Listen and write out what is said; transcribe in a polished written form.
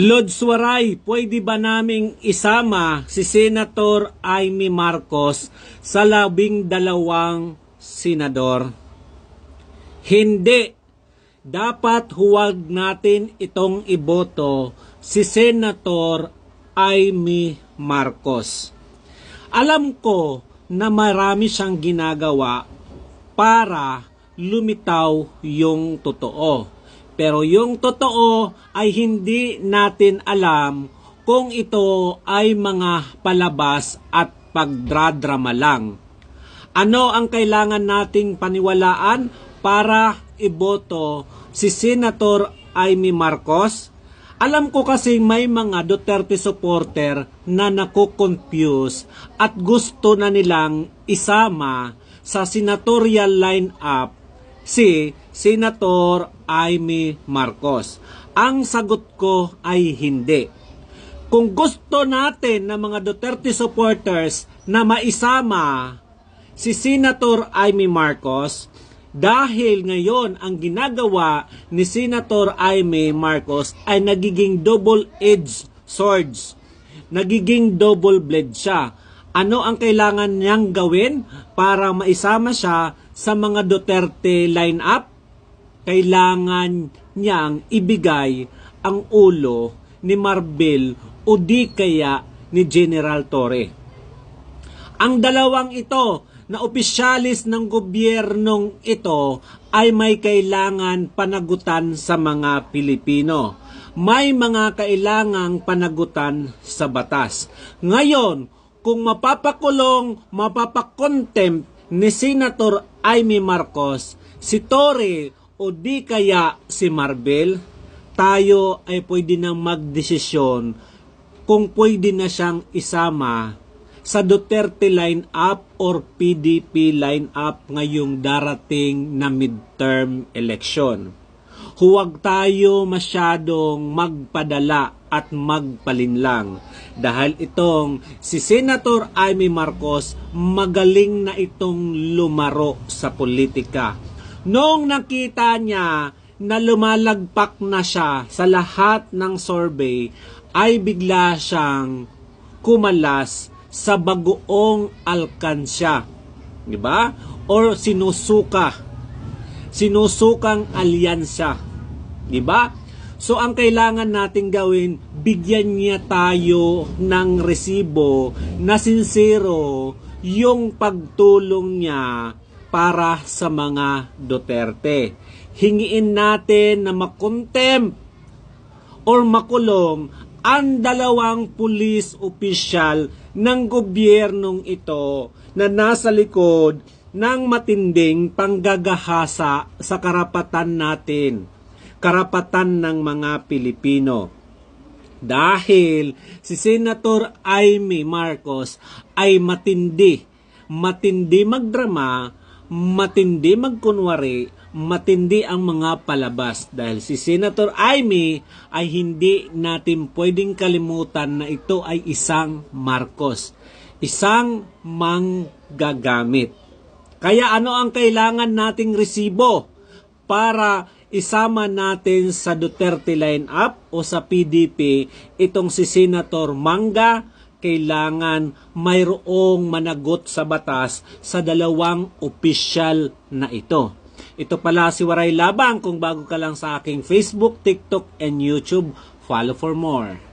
Lord Suwaray, pwede ba naming isama si Senator Amy Marcos sa 12 senador? Hindi. Dapat huwag natin itong iboto si Senator Amy Marcos. Alam ko na marami siyang ginagawa para lumitaw yung totoo. Pero yung totoo ay hindi natin alam kung ito ay mga palabas at pagdradrama lang. Ano ang kailangan nating paniwalaan para iboto si Senator Amy Marcos? Alam ko kasi may mga Duterte supporter na nakukonfuse at gusto na nilang isama sa senatorial lineup si Senator Amy Marcos. Ang sagot ko ay hindi. Kung gusto natin ng mga Duterte supporters na maisama si Senator Amy Marcos, dahil ngayon ang ginagawa ni Senator Amy Marcos ay nagiging double-edged swords. Nagiging double-blade siya. Ano ang kailangan niyang gawin para maisama siya sa mga Duterte lineup? Kailangan niyang ibigay ang ulo ni Marbil o di kaya ni General Torre. Ang dalawang ito na opisyalis ng gobyernong ito ay may kailangan panagutan sa mga Pilipino. May mga kailangang panagutan sa batas. Ngayon, kung mapapakulong, mapapakontempt ni Senator Amy Marcos, si Torre o di kaya si Marbil, tayo ay pwede nang magdesisyon kung pwede na siyang isama sa Duterte lineup or PDP lineup ngayong darating na midterm election. Huwag tayo masyadong magpadala at magpalinlang dahil itong si Senator Amy Marcos magaling na itong lumaro sa politika. Noong nakita niya na lumalagpak na siya sa lahat ng survey ay bigla siyang kumalas sa bagoong alkansya, di ba? Or sinusukang alyansa, di ba? So ang kailangan nating gawin, bigyan niya tayo ng resibo na sincero yung pagtulong niya para sa mga Duterte. Hingiin natin na makontempt or makulong ang dalawang pulis opisyal ng gobyernong ito na nasa likod ng matinding panggagahasa sa karapatan natin, karapatan ng mga Pilipino. Dahil si Senator Amy Marcos ay matindi magdrama, matindi magkunwari, matindi ang mga palabas dahil si Senator Amy ay hindi natin pwedeng kalimutan na ito ay isang Marcos, isang manggagamit. Kaya ano ang kailangan nating resibo para isama natin sa Duterte lineup o sa PDP itong si Senator Mangga? Kailangan mayroong managot sa batas sa dalawang opisyal na ito. Ito pala si Waray Labang. Kung bago ka lang sa aking Facebook, TikTok, and YouTube, follow for more.